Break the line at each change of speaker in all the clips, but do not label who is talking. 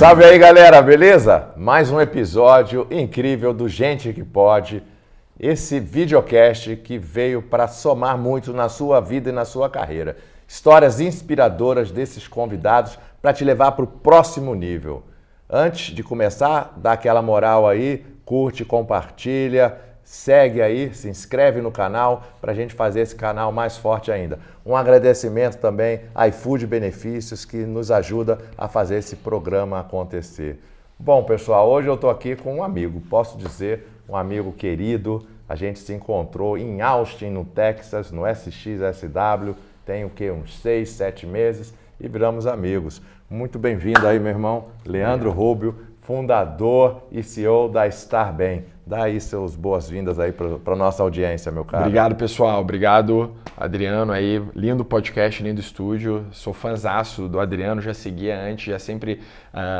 Salve aí, galera, beleza? Mais um episódio incrível do Gente que Pode. Esse videocast que veio para somar muito na sua vida e na sua carreira. Histórias inspiradoras desses convidados para te levar para o próximo nível. Antes de começar, dá aquela moral aí, curte, compartilha, segue aí, se inscreve no canal para a gente fazer esse canal mais forte ainda. Um agradecimento também a iFood Benefícios, que nos ajuda a fazer esse programa acontecer. Bom, pessoal, hoje eu estou aqui com um amigo, posso dizer, um amigo querido. A gente se encontrou em Austin, no Texas, no SXSW, tem o quê? Uns 6, 7 meses e viramos amigos. Muito bem-vindo aí, meu irmão, Leandro Rubio, fundador e CEO da Starbem. Dá aí seus boas-vindas aí para a nossa audiência, meu cara.
Obrigado, pessoal. Obrigado, Adriano aí. Lindo podcast, lindo estúdio. Sou fãzaço do Adriano, já seguia antes, já sempre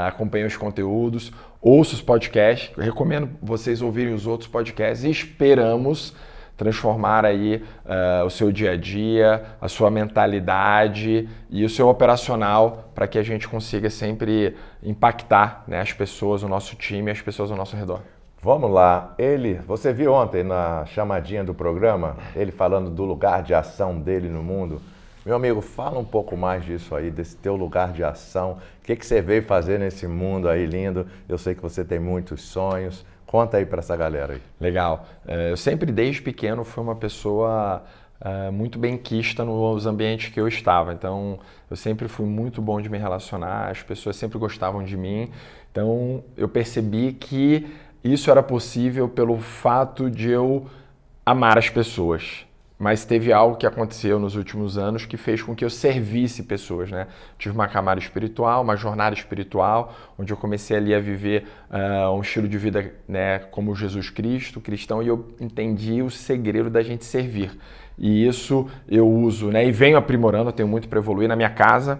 acompanhei os conteúdos, ouço os podcasts. Recomendo vocês ouvirem os outros podcasts e esperamos transformar aí o seu dia a dia, a sua mentalidade e o seu operacional para que a gente consiga sempre impactar, né, as pessoas, o nosso time e as pessoas ao nosso redor.
Vamos lá, você viu ontem na chamadinha do programa, ele falando do lugar de ação dele no mundo? Meu amigo, fala um pouco mais disso aí, desse teu lugar de ação. O que você veio fazer nesse mundo aí lindo? Eu sei que você tem muitos sonhos. Conta aí para essa galera aí.
Legal. Eu sempre, desde pequeno, fui uma pessoa muito benquista nos ambientes que eu estava. Então, eu sempre fui muito bom de me relacionar, as pessoas sempre gostavam de mim. Então, eu percebi que isso era possível pelo fato de eu amar as pessoas. Mas teve algo que aconteceu nos últimos anos que fez com que eu servisse pessoas, né? Tive uma camada espiritual, uma jornada espiritual, onde eu comecei ali a viver um estilo de vida, né, como Jesus Cristo, cristão, e eu entendi o segredo da gente servir. E isso eu uso, né, e venho aprimorando, eu tenho muito para evoluir na minha casa,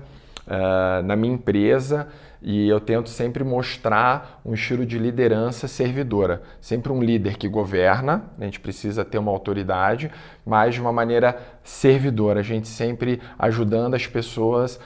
na minha empresa, e eu tento sempre mostrar um estilo de liderança servidora. Sempre um líder que governa, a gente precisa ter uma autoridade, mas de uma maneira servidora. A gente sempre ajudando as pessoas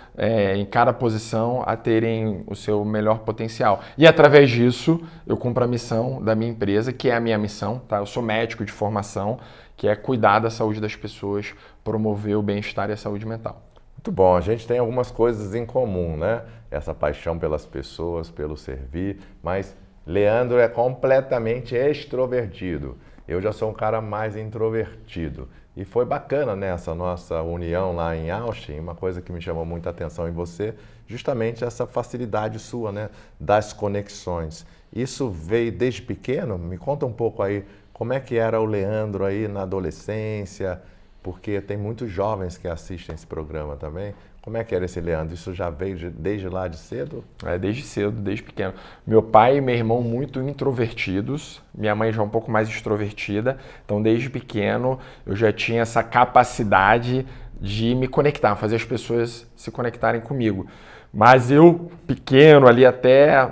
em cada posição a terem o seu melhor potencial. E através disso, eu cumpro a missão da minha empresa, que é a minha missão, tá? Eu sou médico de formação, que é cuidar da saúde das pessoas, promover o bem-estar e a saúde mental.
Muito bom, a gente tem algumas coisas em comum, né? Essa paixão pelas pessoas, pelo servir, mas Leandro é completamente extrovertido. Eu já sou um cara mais introvertido. E foi bacana, né, essa nossa união lá em Austin, uma coisa que me chamou muita atenção em você, justamente essa facilidade sua, né, das conexões. Isso veio desde pequeno? Me conta um pouco aí, como é que era o Leandro aí na adolescência, porque tem muitos jovens que assistem esse programa também. Como é que era esse Leandro? Isso já veio desde lá de cedo?
Desde cedo, desde pequeno. Meu pai e meu irmão muito introvertidos, minha mãe já um pouco mais extrovertida, então desde pequeno eu já tinha essa capacidade de me conectar, fazer as pessoas se conectarem comigo. Mas eu, pequeno, ali até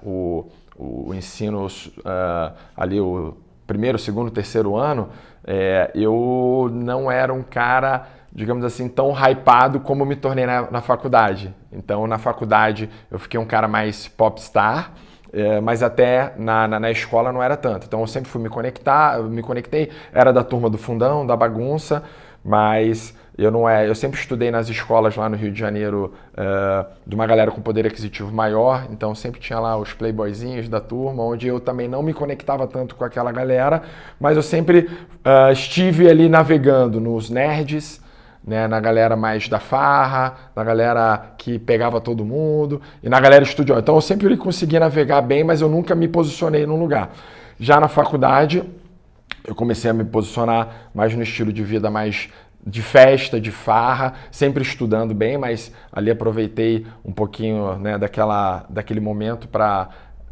o ensino, ali o primeiro, segundo, terceiro ano, eu não era um cara, digamos assim, tão hypado como me tornei na faculdade. Então, na faculdade, eu fiquei um cara mais popstar, mas até na escola não era tanto. Então, eu sempre fui me conectei, era da turma do fundão, da bagunça, mas eu sempre estudei nas escolas lá no Rio de Janeiro de uma galera com poder aquisitivo maior, então sempre tinha lá os playboyzinhos da turma, onde eu também não me conectava tanto com aquela galera, mas eu sempre estive ali navegando nos nerds, né, na galera mais da farra, na galera que pegava todo mundo e na galera estudiosa. Então eu sempre conseguia navegar bem, mas eu nunca me posicionei num lugar. Já na faculdade, eu comecei a me posicionar mais no estilo de vida mais de festa, de farra, sempre estudando bem, mas ali aproveitei um pouquinho, né, daquele momento para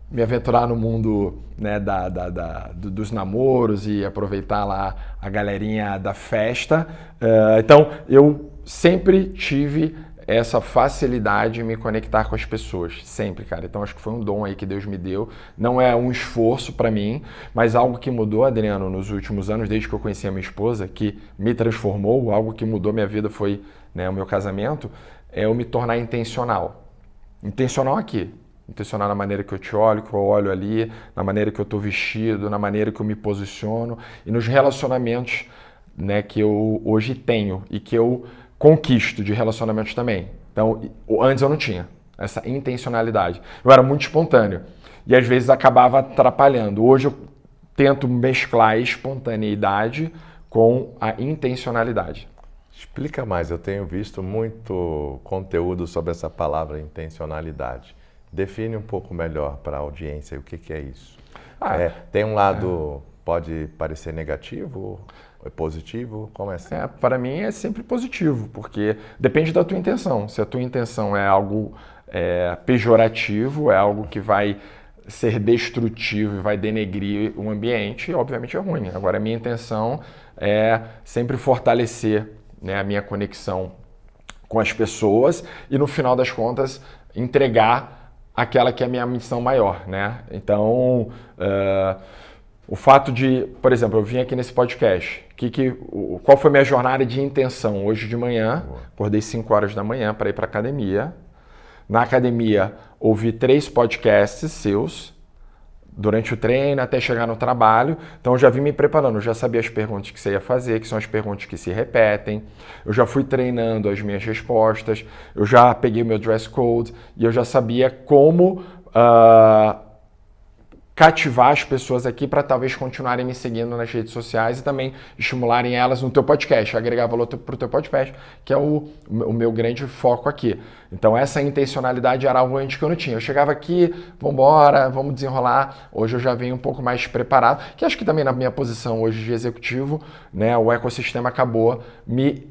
me aventurar no mundo, né, dos namoros e aproveitar lá a galerinha da festa. Então, eu sempre tive essa facilidade em me conectar com as pessoas, sempre, cara. Então, acho que foi um dom aí que Deus me deu. Não é um esforço para mim, mas algo que mudou, Adriano, nos últimos anos, desde que eu conheci a minha esposa, que me transformou, algo que mudou minha vida foi, né, o meu casamento, é eu me tornar intencional. Intencional aqui, intencional na maneira que eu te olho, que eu olho ali, na maneira que eu estou vestido, na maneira que eu me posiciono e nos relacionamentos, né, que eu hoje tenho e que eu conquisto de relacionamentos também. Então, antes eu não tinha essa intencionalidade. Eu era muito espontâneo e às vezes acabava atrapalhando. Hoje eu tento mesclar a espontaneidade com a intencionalidade.
Explica mais, eu tenho visto muito conteúdo sobre essa palavra intencionalidade. Define um pouco melhor para a audiência o que é isso. Tem um lado, pode parecer negativo, positivo, como é assim?
Para mim é sempre positivo, porque depende da tua intenção. Se a tua intenção é algo pejorativo, é algo que vai ser destrutivo e vai denegrir o ambiente, obviamente é ruim. Agora, a minha intenção é sempre fortalecer, né, a minha conexão com as pessoas e, no final das contas, entregar aquela que é a minha missão maior, né? Então, o fato de, por exemplo, eu vim aqui nesse podcast, qual foi a minha jornada de intenção? Hoje de manhã, acordei 5 horas da manhã para ir para a academia. Na academia, ouvi 3 podcasts seus, durante o treino, até chegar no trabalho. Então, eu já vim me preparando, eu já sabia as perguntas que você ia fazer, que são as perguntas que se repetem. Eu já fui treinando as minhas respostas, eu já peguei o meu dress code e eu já sabia como cativar as pessoas aqui para talvez continuarem me seguindo nas redes sociais e também estimularem elas no teu podcast, agregar valor para o teu podcast, que é o meu grande foco aqui. Então essa intencionalidade era algo antes que eu não tinha. Eu chegava aqui, vamos embora, vamos desenrolar. Hoje eu já venho um pouco mais preparado, que acho que também na minha posição hoje de executivo, né, o ecossistema acabou me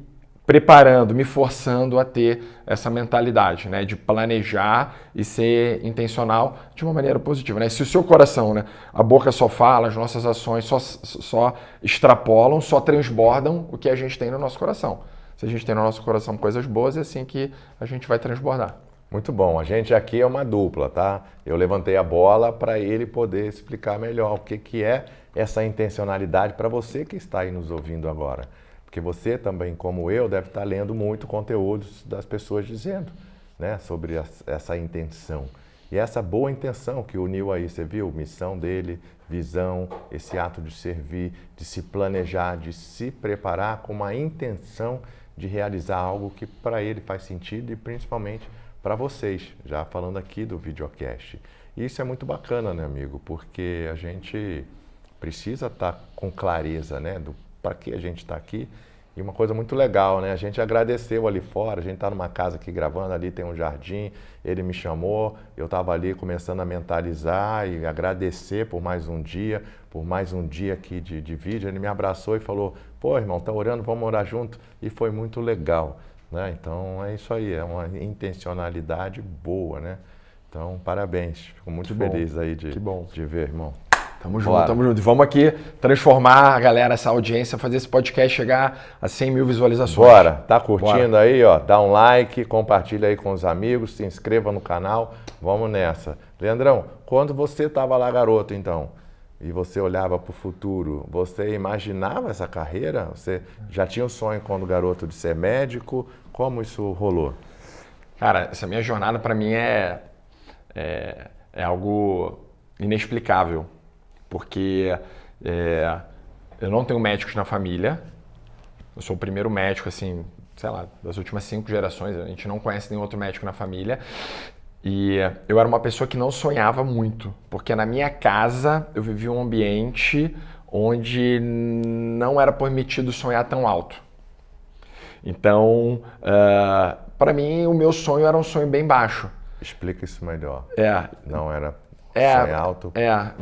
preparando, me forçando a ter essa mentalidade, né, de planejar e ser intencional de uma maneira positiva, né? Se o seu coração, né, a boca só fala, as nossas ações só extrapolam, só transbordam o que a gente tem no nosso coração. Se a gente tem no nosso coração coisas boas, é assim que a gente vai transbordar.
Muito bom. A gente aqui é uma dupla, tá? Eu levantei a bola para ele poder explicar melhor o que é essa intencionalidade para você que está aí nos ouvindo agora. Porque você também, como eu, deve estar lendo muito conteúdos das pessoas dizendo, né, sobre essa intenção. E essa boa intenção que uniu aí, você viu? Missão dele, visão, esse ato de servir, de se planejar, de se preparar com uma intenção de realizar algo que para ele faz sentido e principalmente para vocês, já falando aqui do videocast. E isso é muito bacana, né, amigo? Porque a gente precisa estar com clareza, né, do para que a gente está aqui. E uma coisa muito legal, né? A gente agradeceu ali fora, a gente está numa casa aqui gravando, ali tem um jardim, ele me chamou, eu estava ali começando a mentalizar e agradecer por mais um dia aqui de vídeo. Ele me abraçou e falou, pô, irmão, tá orando, vamos orar junto. E foi muito legal, né? Então é isso aí, é uma intencionalidade boa, né? Então, parabéns, fico muito feliz aí de ver, irmão.
Tamo junto, tamo junto. E vamos aqui transformar a galera, essa audiência, fazer esse podcast chegar a 100 mil visualizações.
Bora, tá curtindo aí, ó, dá um like, compartilha aí com os amigos, se inscreva no canal, vamos nessa. Leandrão, quando você tava lá garoto então, e você olhava para o futuro, você imaginava essa carreira? Você já tinha o sonho quando garoto de ser médico? Como isso rolou?
Cara, essa minha jornada para mim é algo inexplicável. Porque eu não tenho médicos na família, eu sou o primeiro médico, assim, sei lá, das últimas 5 gerações, a gente não conhece nenhum outro médico na família. E eu era uma pessoa que não sonhava muito, porque na minha casa eu vivia um ambiente onde não era permitido sonhar tão alto. Então, para mim, o meu sonho era um sonho bem baixo.
Explica isso melhor. Não era...
sonho alto.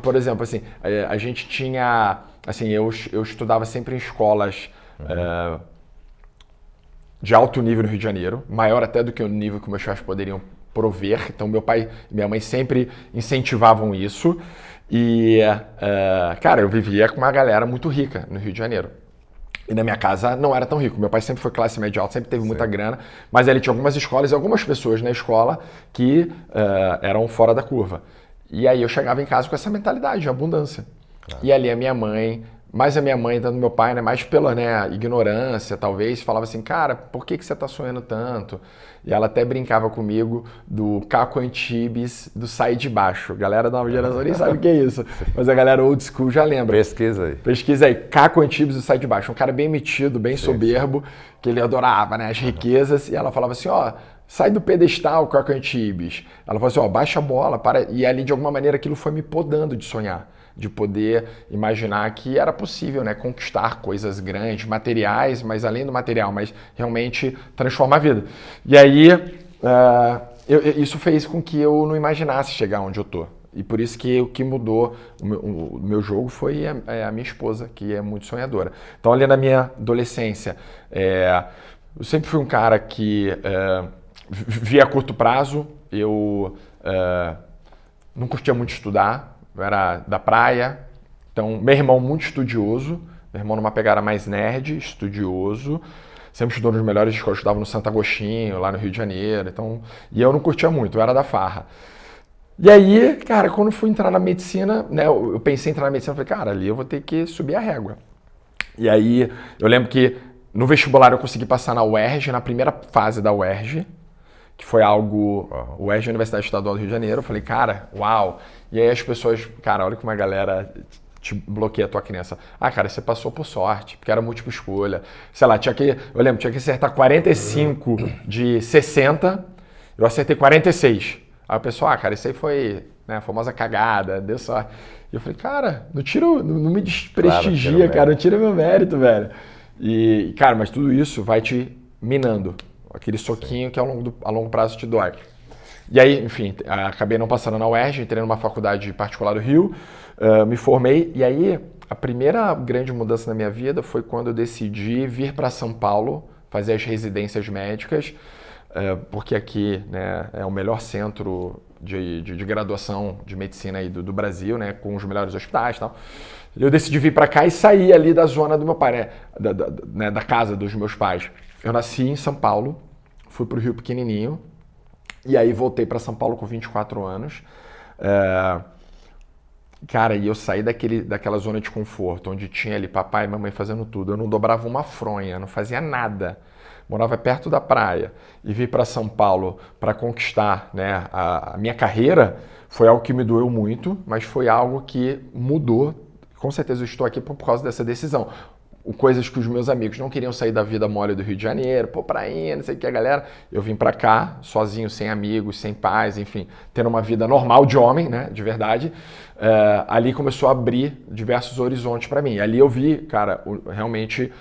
Por exemplo, assim, a gente tinha, assim, eu estudava sempre em escolas de alto nível no Rio de Janeiro, maior até do que o nível que meus pais poderiam prover. Então, meu pai e minha mãe sempre incentivavam isso. E, cara, eu vivia com uma galera muito rica no Rio de Janeiro. E na minha casa não era tão rico. Meu pai sempre foi classe média alta, sempre teve muita grana, mas ele tinha algumas escolas e algumas pessoas na escola que eram fora da curva. E aí eu chegava em casa com essa mentalidade de abundância. Claro. E ali a minha mãe mais a minha mãe, tanto meu pai, né, mais pela, né, ignorância, talvez, falava assim, cara, por que você tá sonhando tanto? E ela até brincava comigo do Caco Antibes, do Sai de Baixo. A galera da nova geração nem sabe o que é isso, mas a galera old school já lembra.
Pesquisa aí.
Pesquisa aí, Caco Antibes, do Sai de Baixo. Um cara bem metido, bem soberbo, que ele adorava, né, as riquezas. E ela falava assim, ó, sai do pedestal, Caco Antibes. Ela falou assim, ó, baixa a bola, para. E ali, de alguma maneira, aquilo foi me podando de sonhar, de poder imaginar que era possível, né, conquistar coisas grandes, materiais, mas além do material, mas realmente transformar a vida. E aí, isso fez com que eu não imaginasse chegar onde eu tô. E por isso que o que mudou o meu jogo foi a minha esposa, que é muito sonhadora. Então, ali na minha adolescência, eu sempre fui um cara que via a curto prazo, eu não curtia muito estudar, eu era da praia, então meu irmão muito estudioso, meu irmão numa pegada mais nerd, estudioso, sempre estudou nos melhores escolas, estudava no Santo Agostinho, lá no Rio de Janeiro, então, e eu não curtia muito, eu era da farra. E aí, cara, quando eu fui entrar na medicina, né, eu pensei em entrar na medicina, eu falei, cara, ali eu vou ter que subir a régua. E aí, eu lembro que no vestibular eu consegui passar na UERJ, na primeira fase da UERJ, que foi algo, o UERJ, Universidade Estadual do Rio de Janeiro, eu falei, cara, uau. E aí as pessoas, cara, olha como a galera te bloqueia a tua criança. Ah, cara, você passou por sorte, porque era múltipla escolha. Sei lá, eu lembro, tinha que acertar 45 de 60, eu acertei 46. Aí o pessoal, cara, isso aí foi, né, a famosa cagada, deu sorte. E eu falei, cara, não me desprestigia, claro, cara, não tira meu mérito, velho. E, cara, mas tudo isso vai te minando. Aquele soquinho que a longo prazo te dói. E aí, enfim, acabei não passando na UERJ, entrei numa faculdade particular do Rio, me formei. E aí, a primeira grande mudança na minha vida foi quando eu decidi vir para São Paulo, fazer as residências médicas, porque aqui, né, é o melhor centro de graduação de medicina aí do Brasil, né, com os melhores hospitais e tal. Eu decidi vir para cá e sair ali da zona do meu pai, né, da casa dos meus pais. Eu nasci em São Paulo, fui para o Rio pequenininho, e aí voltei para São Paulo com 24 anos. Cara, e eu saí daquela zona de conforto, onde tinha ali papai e mamãe fazendo tudo. Eu não dobrava uma fronha, não fazia nada. Morava perto da praia. E vir para São Paulo para conquistar, né, a minha carreira foi algo que me doeu muito, mas foi algo que mudou. Com certeza eu estou aqui por causa dessa decisão. Coisas que os meus amigos não queriam sair da vida mole do Rio de Janeiro, prainha, não sei o que, a galera. Eu vim pra cá, sozinho, sem amigos, sem pais, enfim, tendo uma vida normal de homem, né, de verdade. Ali começou a abrir diversos horizontes para mim. Ali eu vi, cara, realmente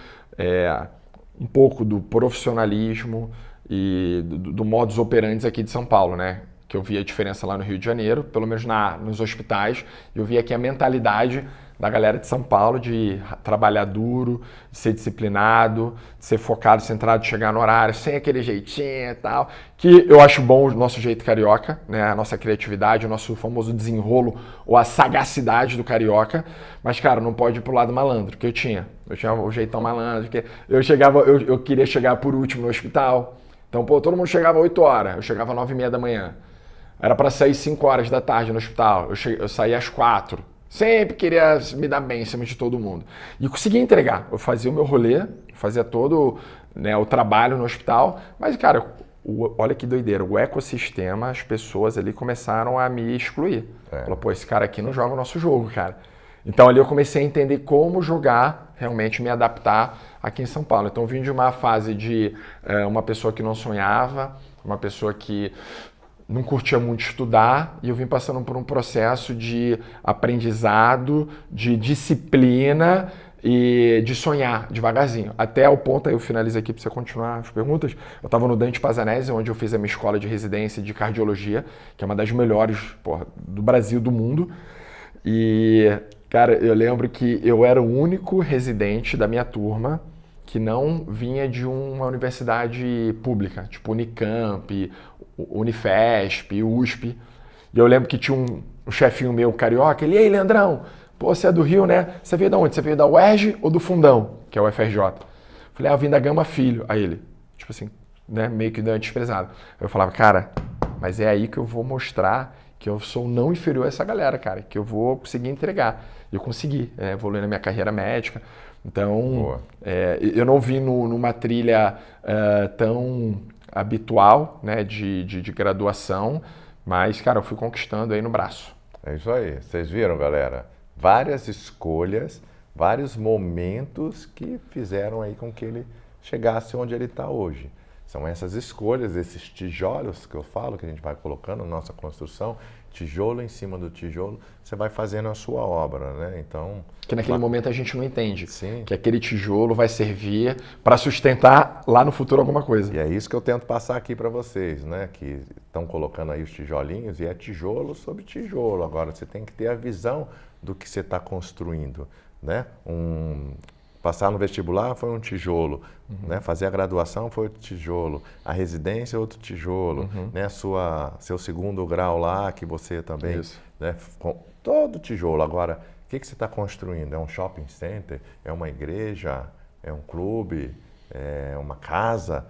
um pouco do profissionalismo e do modus operandi aqui de São Paulo, né? Que eu vi a diferença lá no Rio de Janeiro, pelo menos nos hospitais. Eu vi aqui a mentalidade da galera de São Paulo de trabalhar duro, de ser disciplinado, de ser focado, centrado, de chegar no horário, sem aquele jeitinho e tal, que eu acho bom o nosso jeito carioca, né? A nossa criatividade, o nosso famoso desenrolo ou a sagacidade do carioca, mas, cara, não pode ir pro lado malandro, que eu tinha o jeitão malandro, que eu queria chegar por último no hospital, então, todo mundo chegava às 8 horas, eu chegava às 9h30 da manhã, era para sair 5 horas da tarde no hospital, eu saía às 4. Sempre queria me dar bem em cima de todo mundo. E conseguia entregar. Eu fazia o meu rolê, fazia todo, né, o trabalho no hospital. Mas, cara, olha que doideira. O ecossistema, as pessoas ali começaram a me excluir. Falou, pô, esse cara aqui não joga o nosso jogo, cara. Então, ali eu comecei a entender como jogar, realmente me adaptar aqui em São Paulo. Então, eu vim de uma fase de uma pessoa que não sonhava, uma pessoa que não curtia muito estudar, e eu vim passando por um processo de aprendizado, de disciplina e de sonhar devagarzinho. Até o ponto, aí eu finalizo aqui para você continuar as perguntas, eu estava no Dante Pazanese, onde eu fiz a minha escola de residência de cardiologia, que é uma das melhores, do Brasil, do mundo. E, cara, eu lembro que eu era o único residente da minha turma que não vinha de uma universidade pública, tipo Unicamp, Unifesp, USP. E eu lembro que tinha um chefinho meu carioca, ele, ei, Leandrão, pô, você é do Rio, né? Você veio de onde? Você veio da UERJ ou do Fundão, que é o FRJ? Falei, eu vim da Gama Filho. Aí ele, tipo assim, né, meio que desprezado. Eu falava, cara, mas é aí que eu vou mostrar que eu sou não inferior a essa galera, cara, que eu vou conseguir entregar. Eu consegui, evoluir na minha carreira médica. Então, eu não vim numa trilha tão habitual, né, de graduação, mas, cara, eu fui conquistando aí no braço.
É isso aí. Vocês viram, galera? Várias escolhas, vários momentos que fizeram aí com que ele chegasse onde ele está hoje. São essas escolhas, esses tijolos que eu falo, que a gente vai colocando na nossa construção, tijolo em cima do tijolo, você vai fazendo a sua obra, né? Então,
que naquele momento a gente não entende.
Sim.
Que aquele tijolo vai servir para sustentar lá no futuro alguma coisa.
E é isso que eu tento passar aqui para vocês, né? Que estão colocando aí os tijolinhos e é tijolo sobre tijolo. Agora, você tem que ter a visão do que você está construindo, né? Passar no vestibular foi um tijolo, né? Fazer a graduação foi outro tijolo, a residência é outro tijolo, né? Seu segundo grau lá, que você também, né? Todo tijolo. Agora, o que você está construindo? É um shopping center? É uma igreja? É um clube? É uma casa?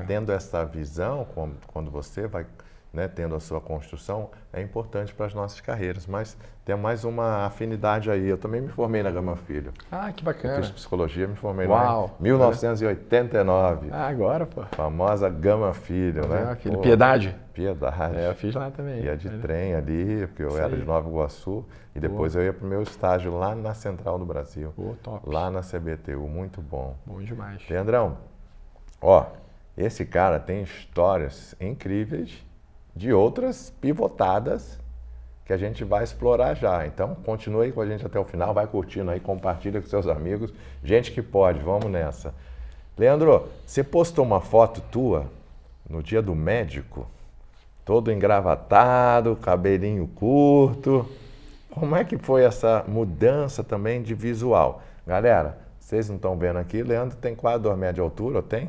Tendo essa visão, quando você vai, né, tendo a sua construção, é importante para as nossas carreiras. Mas tem mais uma afinidade aí. Eu também me formei na Gama Filho.
Ah, que bacana.
Eu fiz psicologia, me formei
Uau.
Lá em 1989.
Ah, agora, pô.
Famosa Gama Filho, né?
Gama Filho. Piedade.
Piedade.
Eu fiz lá também.
Ia de trem ali, porque eu era de Nova Iguaçu. E depois eu ia para o meu estágio lá na Central do Brasil.
Top.
Lá na CBTU. Muito bom.
Bom demais.
Leandrão, ó, esse cara tem histórias incríveis de outras pivotadas que a gente vai explorar já. Então, continue aí com a gente até o final, vai curtindo aí, compartilha com seus amigos. Gente que pode, vamos nessa. Leandro, você postou uma foto tua no dia do médico, todo engravatado, cabelinho curto. Como é que foi essa mudança também de visual? Galera, vocês não estão vendo aqui, Leandro tem quase 2 metros de altura, tem?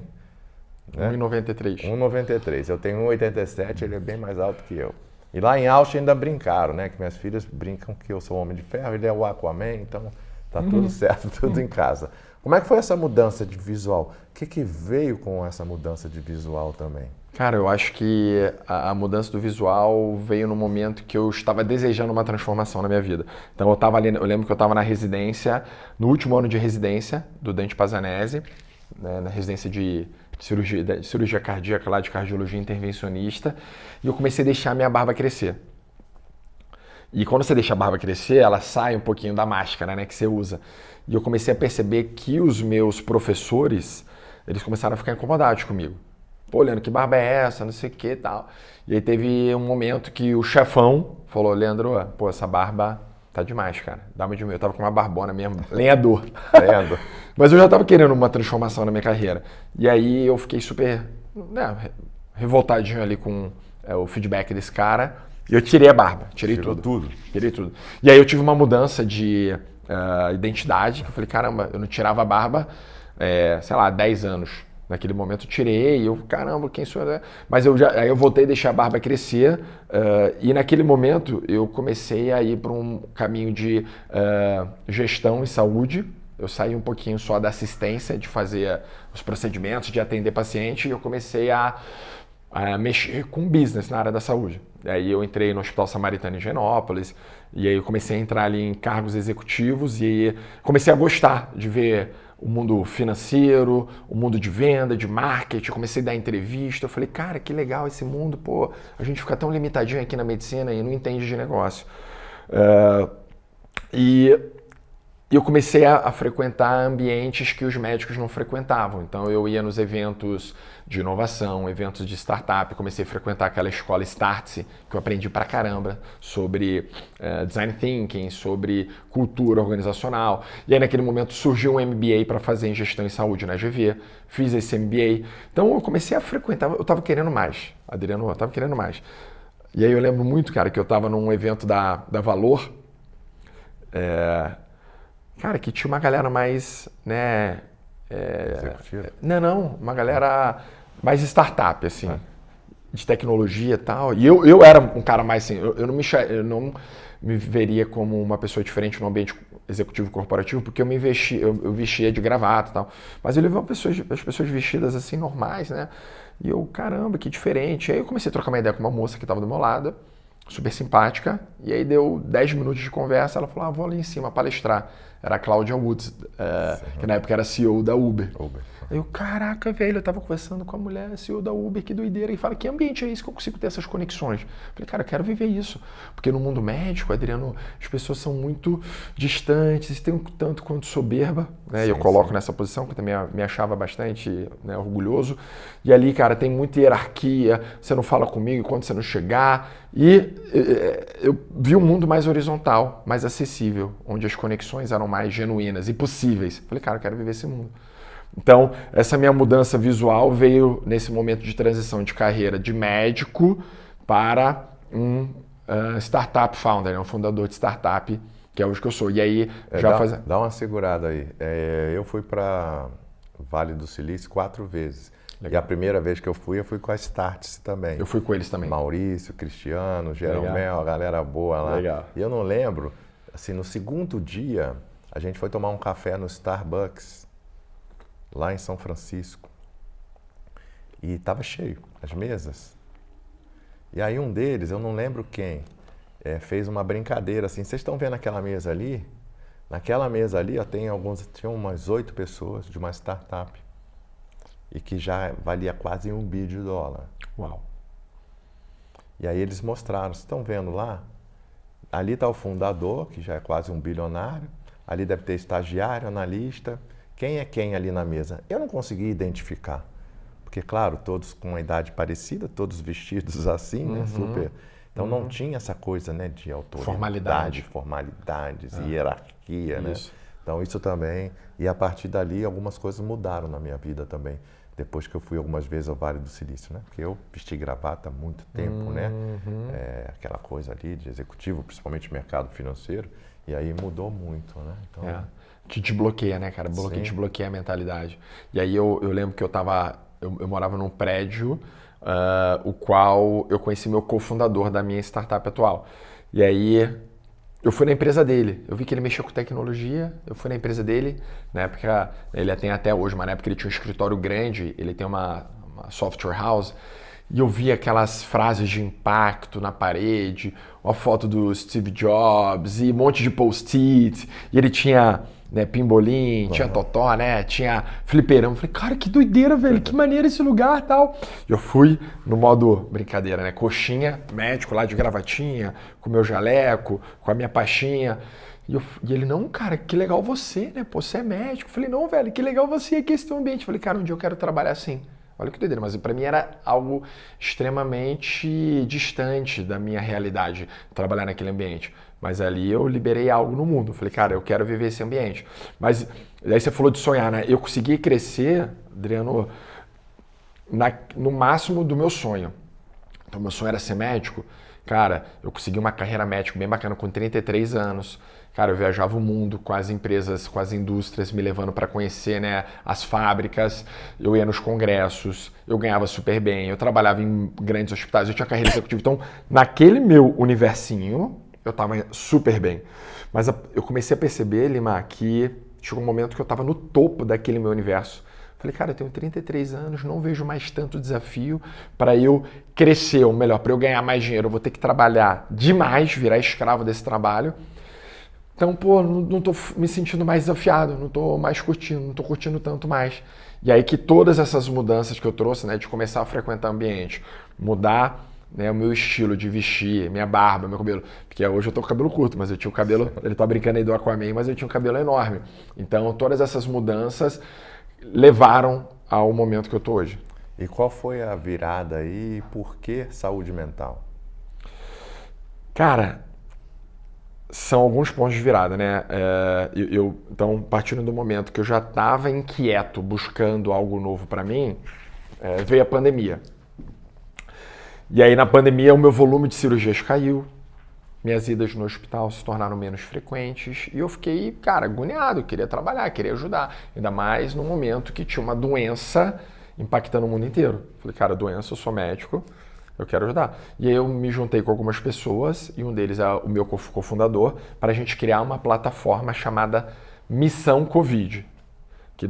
1,93.
1,93. Eu tenho 1,87, ele é bem mais alto que eu. E lá em Austin ainda brincaram, né? Que minhas filhas brincam que eu sou o Homem de Ferro, ele é o Aquaman, então tá tudo certo, tudo em casa. Como é que foi essa mudança de visual? O que veio com essa mudança de visual também?
Cara, eu acho que a mudança do visual veio no momento que eu estava desejando uma transformação na minha vida. Então eu lembro que eu estava na residência, no último ano de residência do Dante Pazanese, né, na residência de cirurgia cardíaca lá, de cardiologia intervencionista, e eu comecei a deixar a minha barba crescer. E quando você deixa a barba crescer, ela sai um pouquinho da máscara, né, que você usa. E eu comecei a perceber que os meus professores, eles começaram a ficar incomodados comigo. Pô, Leandro, que barba é essa? Não sei o que e tal. E aí teve um momento que o chefão falou, Leandro, pô, essa barba tá demais, cara. Dá uma de mim. Eu tava com uma barbona mesmo, lenhador.
Lenhador.
Mas eu já tava querendo uma transformação na minha carreira. E aí eu fiquei super revoltadinho ali com o feedback desse cara. E eu tirei a barba, tirei tudo. Tirei tudo. E aí eu tive uma mudança de identidade, que eu falei, caramba, eu não tirava a barba, sei lá, 10 anos. Naquele momento eu tirei, eu, caramba, quem sou eu? Mas aí eu voltei a deixar a barba crescer e naquele momento eu comecei a ir para um caminho de gestão e saúde. Eu saí um pouquinho só da assistência, de fazer os procedimentos, de atender paciente, e eu comecei a mexer com business na área da saúde. Aí eu entrei no Hospital Samaritano em Genópolis, e aí eu comecei a entrar ali em cargos executivos e comecei a gostar de ver o mundo financeiro, o mundo de venda, de marketing. Eu comecei a dar entrevista, eu falei, cara, que legal esse mundo, pô, a gente fica tão limitadinho aqui na medicina e não entende de negócio. E eu comecei a frequentar ambientes que os médicos não frequentavam. Então eu ia nos eventos de inovação, eventos de startup, comecei a frequentar aquela escola Startse, que eu aprendi pra caramba sobre design thinking, sobre cultura organizacional. E aí naquele momento surgiu um MBA para fazer em gestão em saúde na GV, fiz esse MBA. Então eu comecei a frequentar, eu tava querendo mais, Adriano, eu tava querendo mais. E aí eu lembro muito, cara, que eu tava num evento da Valor, cara, que tinha uma galera mais, né... Não, uma galera mais startup, assim, de tecnologia e tal. E eu era um cara mais assim, eu não me veria como uma pessoa diferente no ambiente executivo corporativo, porque eu vestia de gravata e tal. Mas eu levei as pessoas vestidas assim, normais, né? E eu, caramba, que diferente. Aí eu comecei a trocar uma ideia com uma moça que estava do meu lado. super simpática, e aí deu 10 minutos de conversa, ela falou, vou ali em cima palestrar. Era a Claudia Woods, que na época era CEO da Uber. Aí eu, caraca, velho, eu tava conversando com a mulher, CEO da Uber, que doideira. E fala, que ambiente é esse que eu consigo ter essas conexões? Falei, cara, eu quero viver isso. Porque no mundo médico, Adriano, as pessoas são muito distantes, tem um tanto quanto soberba, né? Sim, eu coloco nessa posição, que eu também me achava bastante, né, orgulhoso. E ali, cara, tem muita hierarquia, você não fala comigo quando você não chegar. E eu vi um mundo mais horizontal, mais acessível, onde as conexões eram mais genuínas e possíveis. Falei, cara, eu quero viver esse mundo. Então, essa minha mudança visual veio nesse momento de transição de carreira de médico para um startup founder, um fundador de startup, que é hoje que eu sou. E aí,
dá uma segurada aí. Eu fui para Vale do Silício 4 vezes. Legal. E a primeira vez que eu fui com a Startse também.
Eu fui com eles também.
Maurício, Cristiano, Jeromel, a galera boa lá.
Legal.
E eu não lembro, assim, no segundo dia, a gente foi tomar um café no Starbucks, lá em São Francisco. E estava cheio, as mesas. E aí um deles, eu não lembro quem, fez uma brincadeira assim, vocês estão vendo aquela mesa ali? Naquela mesa ali, tinha umas 8 pessoas de uma startup. E que já valia quase $1 bilhão.
Uau!
E aí eles mostraram, vocês estão vendo lá? Ali está o fundador, que já é quase um bilionário. Ali deve ter estagiário, analista. Quem é quem ali na mesa? Eu não consegui identificar. Porque, claro, todos com uma idade parecida, todos vestidos assim, né? Super. Então não tinha essa coisa, né, de autoridade, formalidades, hierarquia, né? Então isso também. E a partir dali algumas coisas mudaram na minha vida também. Depois que eu fui algumas vezes ao Vale do Silício, né? Porque eu vesti gravata há muito tempo, né? Aquela coisa ali de executivo, principalmente mercado financeiro. E aí mudou muito, né? Então,
te desbloqueia, né, cara? Te bloqueia a mentalidade. E aí eu lembro que eu morava num prédio, o qual eu conheci meu cofundador da minha startup atual. E aí eu fui na empresa dele, eu vi que ele mexia com tecnologia, eu fui na empresa dele, na época, ele tem até hoje, mas na época ele tinha um escritório grande, ele tem uma software house, e eu vi aquelas frases de impacto na parede, uma foto do Steve Jobs e um monte de post-it, e ele tinha, né, pimbolim, tinha totó, né, tinha fliperama. Eu falei, cara, que doideira, velho, que maneiro esse lugar e tal. E eu fui no modo brincadeira, né, coxinha, médico lá de gravatinha, com meu jaleco, com a minha pastinha. E ele, não, cara, que legal você, né, pô, você é médico. Eu falei, não, velho, que legal você aqui, esse teu ambiente. Eu falei, cara, um dia eu quero trabalhar assim. Olha que doideira, mas para mim era algo extremamente distante da minha realidade, trabalhar naquele ambiente. Mas ali eu liberei algo no mundo. Falei, cara, eu quero viver esse ambiente. Mas daí você falou de sonhar, né? Eu consegui crescer, Adriano, no máximo do meu sonho. Então, meu sonho era ser médico. Cara, eu consegui uma carreira médica bem bacana com 33 anos. Cara, eu viajava o mundo com as empresas, com as indústrias, me levando para conhecer, né, as fábricas. Eu ia nos congressos, eu ganhava super bem, eu trabalhava em grandes hospitais, eu tinha carreira executiva. Então, naquele meu universinho, eu estava super bem. Mas eu comecei a perceber, Lima, que chegou um momento que eu estava no topo daquele meu universo. Falei, cara, eu tenho 33 anos, não vejo mais tanto desafio para eu crescer, ou melhor, para eu ganhar mais dinheiro. Eu vou ter que trabalhar demais, virar escravo desse trabalho. Então, pô, não tô me sentindo mais desafiado, não tô mais curtindo, não tô curtindo tanto mais. E aí que todas essas mudanças que eu trouxe, né, de começar a frequentar ambiente, mudar, né, o meu estilo de vestir, minha barba, meu cabelo, porque hoje eu tô com o cabelo curto, mas eu tinha o cabelo, ele tá brincando aí do Aquaman, mas eu tinha um cabelo enorme. Então, todas essas mudanças levaram ao momento que eu tô hoje.
E qual foi a virada aí e por que saúde mental?
Cara, são alguns pontos de virada, né? Então, partindo do momento que eu já estava inquieto, buscando algo novo para mim, veio a pandemia. E aí, na pandemia, o meu volume de cirurgias caiu, minhas idas no hospital se tornaram menos frequentes e eu fiquei, cara, agoniado, queria trabalhar, queria ajudar. Ainda mais no momento que tinha uma doença impactando o mundo inteiro. Falei, cara, doença, eu sou médico, eu quero ajudar. E aí eu me juntei com algumas pessoas, e um deles é o meu cofundador, para a gente criar uma plataforma chamada Missão Covid, que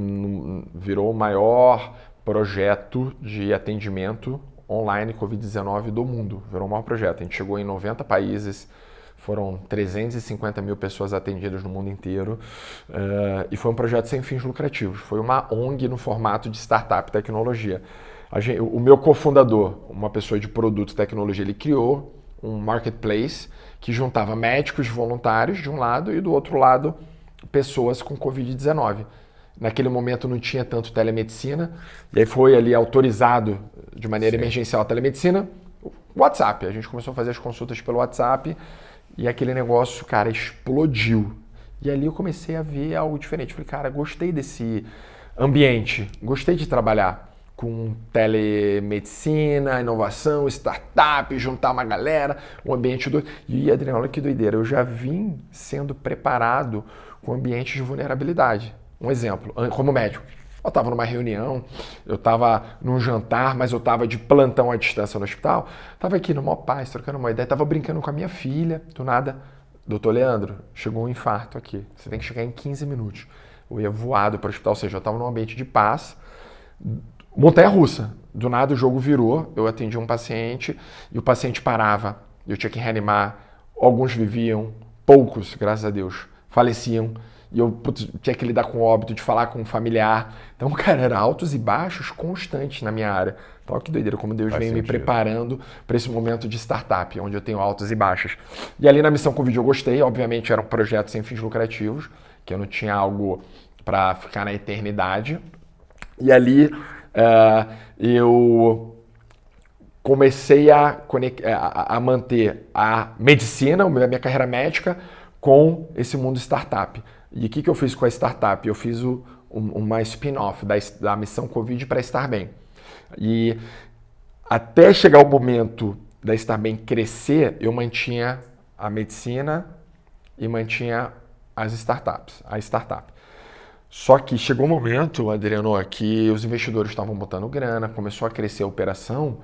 virou o maior projeto de atendimento online Covid-19 do mundo. Virou o maior projeto. A gente chegou em 90 países, foram 350 mil pessoas atendidas no mundo inteiro e foi um projeto sem fins lucrativos. Foi uma ONG no formato de startup tecnologia. O meu cofundador, uma pessoa de produto e tecnologia, ele criou um marketplace que juntava médicos voluntários de um lado e do outro lado pessoas com Covid-19. Naquele momento não tinha tanto telemedicina, e aí foi ali autorizado de maneira emergencial a telemedicina, WhatsApp. A gente começou a fazer as consultas pelo WhatsApp e aquele negócio, cara, explodiu. E ali eu comecei a ver algo diferente. Falei, cara, gostei desse ambiente, gostei de trabalhar com telemedicina, inovação, startup, juntar uma galera, um ambiente doido. E, Adriano, olha que doideira, eu já vim sendo preparado com ambientes de vulnerabilidade. Um exemplo, como médico, eu estava numa reunião, eu estava num jantar, mas eu estava de plantão à distância no hospital, estava aqui no maior paz, trocando uma ideia, estava brincando com a minha filha, do nada, doutor Leandro, chegou um infarto aqui, você tem que chegar em 15 minutos. Eu ia voado para o hospital, ou seja, eu estava num ambiente de paz, montanha-russa. Do nada o jogo virou, eu atendi um paciente e o paciente parava, eu tinha que reanimar, alguns viviam, poucos, graças a Deus, faleciam. E eu tinha que lidar com o óbito, de falar com um familiar. Então, cara, era altos e baixos constantes na minha área. Então, olha que doideira, como Deus vem me preparando para esse momento de startup, onde eu tenho altos e baixos. E ali na Missão Covid eu gostei, obviamente era um projeto sem fins lucrativos, que eu não tinha algo para ficar na eternidade. E ali eu comecei a manter a medicina, a minha carreira médica, com esse mundo startup. E o que eu fiz com a startup? Eu fiz uma spin-off da Missão Covid para Estar Bem. E até chegar o momento da Estar Bem crescer, eu mantinha a medicina e mantinha as startups, a startup. Só que chegou um momento, Adriano, que os investidores estavam botando grana, começou a crescer a operação,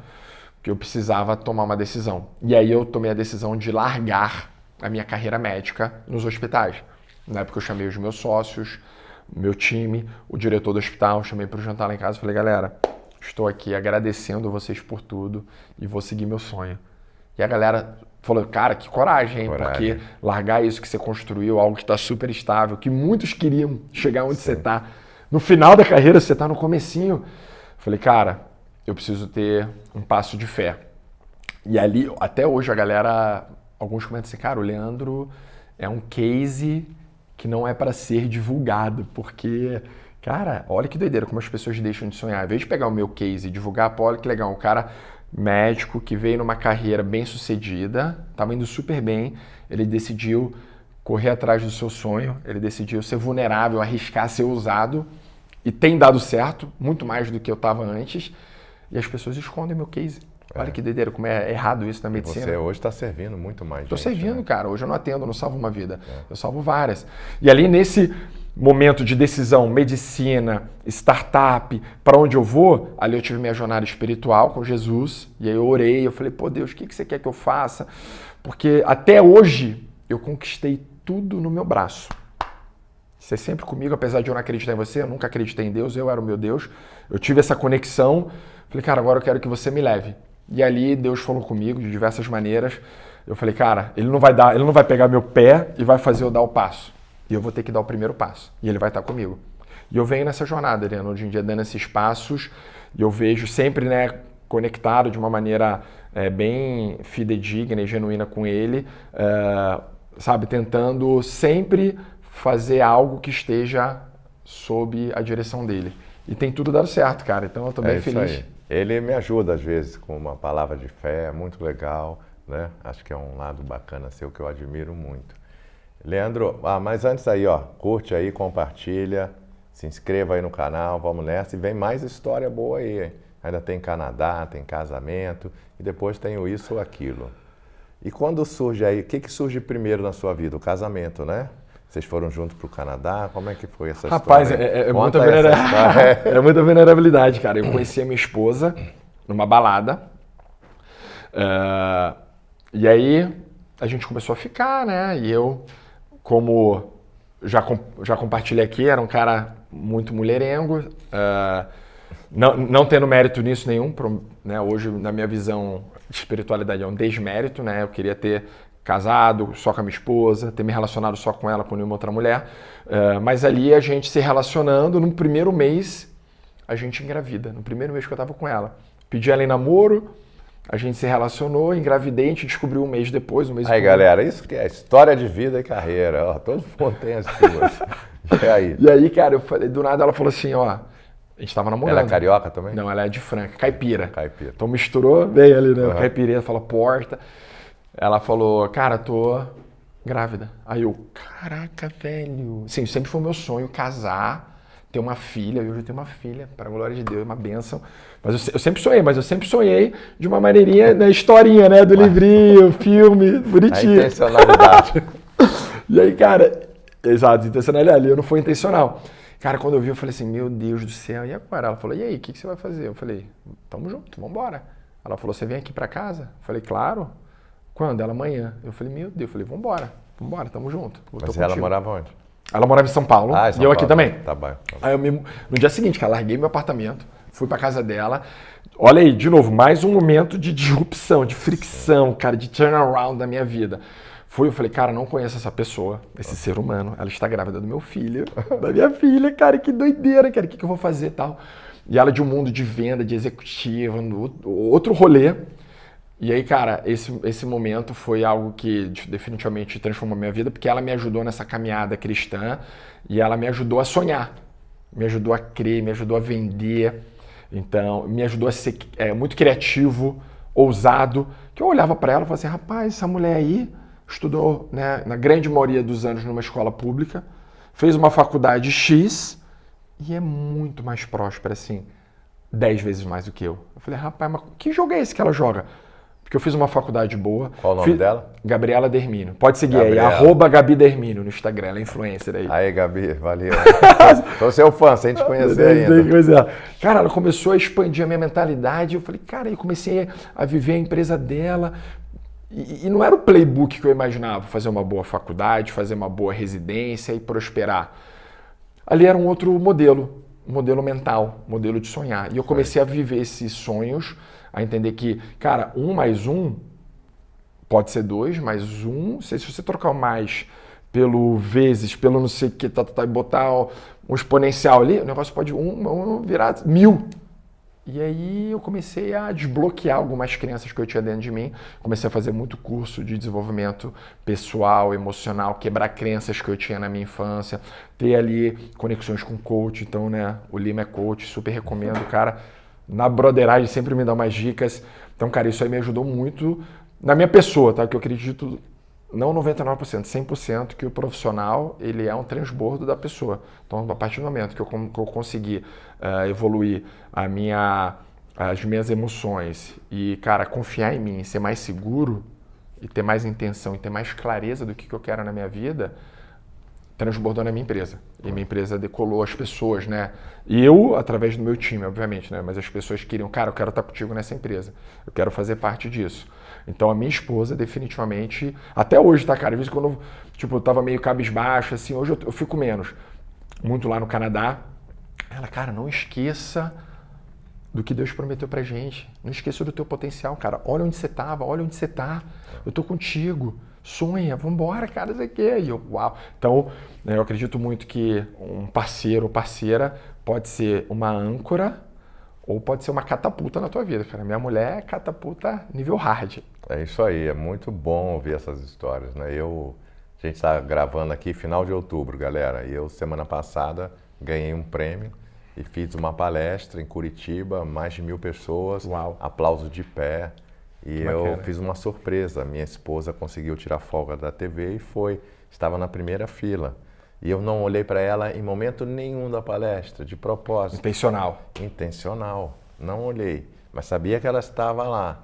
que eu precisava tomar uma decisão. E aí eu tomei a decisão de largar a minha carreira médica nos hospitais. Na época eu chamei os meus sócios, meu time, o diretor do hospital, chamei para o jantar lá em casa e falei, galera, estou aqui agradecendo vocês por tudo e vou seguir meu sonho. E a galera falou, cara, que coragem, hein? Porque largar isso que você construiu, algo que está super estável, que muitos queriam chegar onde você está. No final da carreira, você está no comecinho. Falei, cara, eu preciso ter um passo de fé. E ali, até hoje, a galera, alguns comentam assim, cara, o Leandro é um case que não é para ser divulgado, porque, cara, olha que doideira como as pessoas deixam de sonhar. Ao invés de pegar o meu case e divulgar, pô, olha que legal, um cara médico que veio numa carreira bem sucedida, estava indo super bem, ele decidiu correr atrás do seu sonho, ele decidiu ser vulnerável, arriscar ser ousado, e tem dado certo, muito mais do que eu estava antes, e as pessoas escondem meu case. Olha que doideira, como é errado isso na medicina.
Você hoje está servindo muito mais.
Estou servindo, né? Cara. Hoje eu não atendo, eu não salvo uma vida. Eu salvo várias. E ali nesse momento de decisão, medicina, startup, para onde eu vou, ali eu tive minha jornada espiritual com Jesus. E aí eu orei, eu falei, pô Deus, o que você quer que eu faça? Porque até hoje eu conquistei tudo no meu braço. Você é sempre comigo, apesar de eu não acreditar em você, eu nunca acreditei em Deus, eu era o meu Deus. Eu tive essa conexão. Falei, cara, agora eu quero que você me leve. E ali Deus falou comigo de diversas maneiras. Eu falei, cara, ele não vai pegar meu pé e vai fazer eu dar o passo. E eu vou ter que dar o primeiro passo. E ele vai estar comigo. E eu venho nessa jornada, Adriano, hoje em dia dando esses passos. E eu vejo sempre, né, conectado de uma maneira bem fidedigna e genuína com ele. Sabe, tentando sempre fazer algo que esteja sob a direção dele. E tem tudo dado certo, cara. Então eu tô bem feliz.
Aí. Ele me ajuda às vezes com uma palavra de fé, muito legal, né? Acho que é um lado bacana seu que eu admiro muito. Leandro, mas antes aí, ó, curte aí, compartilha, se inscreva aí no canal, vamos nessa. E vem mais história boa aí, hein? Ainda tem Canadá, tem casamento e depois tem o isso ou aquilo. E quando surge aí, o que surge primeiro na sua vida? O casamento, né? Vocês foram juntos para o Canadá? Como é que foi essa
Rapaz,
história?
é muita vulnerabilidade, cara. Eu conheci a minha esposa numa balada. E aí a gente começou a ficar, né? E eu, como já compartilhei aqui, era um cara muito mulherengo. Não tendo mérito nisso nenhum, né? Hoje, na minha visão de espiritualidade, é um desmérito, né? Eu queria ter casado só com a minha esposa, ter me relacionado só com ela, com nenhuma outra mulher. Mas ali a gente se relacionando, no primeiro mês, a gente engravida. No primeiro mês que eu estava com ela. Pedi ela em namoro, a gente se relacionou, engravidei, a gente descobriu um mês depois, um mês
Aí, galera, isso que é história de vida e carreira. Ó, todo mundo tem as suas.
E aí, cara, eu falei, do nada ela falou assim, ó, a gente tava namorando.
Ela é carioca também?
Não, ela é de Franca, caipira.
Caipira.
Então misturou bem ali, né?
Uhum.
Caipira, fala porta. Ela falou, cara, tô grávida. Aí eu, caraca, velho. Sim, sempre foi meu sonho casar, ter uma filha. E hoje eu tenho uma filha, para a glória de Deus, uma bênção. Mas eu sempre sonhei de uma maneirinha, na historinha, né? Do livrinho, filme, bonitinho.
A intencionalidade.
E aí, cara, exato, intencionalidade ali, eu não fui intencional. Cara, quando eu vi, eu falei assim, meu Deus do céu, e agora? Ela falou, e aí, o que você vai fazer? Eu falei, tamo junto, vambora. Ela falou, você vem aqui pra casa? Eu falei, claro. Quando? Ela, amanhã. Eu falei, meu Deus, eu falei, vambora, tamo junto.
Mas ela morava onde?
Ela morava em São Paulo, e eu aqui também.
Tá bom.
Aí no dia seguinte, cara, larguei meu apartamento, fui pra casa dela. Olha aí, de novo, mais um momento de disrupção, de fricção, cara, de turnaround da minha vida. Eu falei, cara, não conheço essa pessoa, esse ser humano. Ela está grávida do meu filho, da minha filha, cara, que doideira, cara, o que eu vou fazer e tal. E ela de um mundo de venda, de executiva, outro rolê. E aí, cara, esse momento foi algo que definitivamente transformou a minha vida, porque ela me ajudou nessa caminhada cristã e ela me ajudou a sonhar, me ajudou a crer, me ajudou a vender, então me ajudou a ser muito criativo, ousado, que eu olhava para ela e falava assim, rapaz, essa mulher aí estudou, né, na grande maioria dos anos numa escola pública, fez uma faculdade X e é muito mais próspera, assim, 10 vezes mais do que eu. Eu falei, rapaz, mas que jogo é esse que ela joga? Porque eu fiz uma faculdade boa.
Qual o nome dela?
Gabriela Dermino. Pode seguir
Gabriela.
aí, @Gabi Dermino no Instagram, ela é influencer aí.
Aí, Gabi, valeu. Tô seu fã, sem te conhecer ainda.
Cara, ela começou a expandir a minha mentalidade. Eu falei, cara, eu comecei a viver a empresa dela. E não era o playbook que eu imaginava, fazer uma boa faculdade, fazer uma boa residência e prosperar. Ali era um outro modelo, modelo mental, modelo de sonhar. E eu comecei a viver esses sonhos, a entender que, cara, 1 mais 1 pode ser 2, mas 1, se você trocar o mais pelo vezes, pelo não sei o que, e botar um exponencial ali, o negócio pode virar 1000. E aí eu comecei a desbloquear algumas crenças que eu tinha dentro de mim. Comecei a fazer muito curso de desenvolvimento pessoal, emocional, quebrar crenças que eu tinha na minha infância, ter ali conexões com coach. Então, né, o Lima é coach, super recomendo, cara. Na broderagem sempre me dá umas dicas. Então, cara, isso aí me ajudou muito na minha pessoa, tá? Que eu acredito, não 99%, 100% que o profissional, ele é um transbordo da pessoa. Então, a partir do momento que eu consegui evoluir as minhas emoções e, cara, confiar em mim, ser mais seguro e ter mais intenção e ter mais clareza do que eu quero na minha vida, transbordou na minha empresa. E minha empresa decolou, as pessoas, né? E eu, através do meu time, obviamente, né? Mas as pessoas queriam, cara, eu quero estar contigo nessa empresa. Eu quero fazer parte disso. Então, a minha esposa, definitivamente, até hoje, tá, cara? Às vezes, quando eu tava meio cabisbaixo, assim, hoje eu fico menos. Muito lá no Canadá. Ela, cara, não esqueça do que Deus prometeu pra gente. Não esqueça do teu potencial, cara. Olha onde você tava, olha onde você tá. Eu tô contigo. Sonha, vambora, cara, isso aqui. E eu, uau. Então, eu acredito muito que um parceiro ou parceira pode ser uma âncora ou pode ser uma catapulta na tua vida, cara. Minha mulher é catapulta nível hard.
É isso aí, é muito bom ouvir essas histórias, né? A gente está gravando aqui final de outubro, galera, e eu semana passada ganhei um prêmio e fiz uma palestra em Curitiba, mais de 1000 pessoas,
Uau.
Aplauso de pé, e
Bacana.
Eu fiz uma surpresa. Minha esposa conseguiu tirar folga da TV e estava na primeira fila. E eu não olhei para ela em momento nenhum da palestra, de propósito. Intencional. Não olhei, mas sabia que ela estava lá.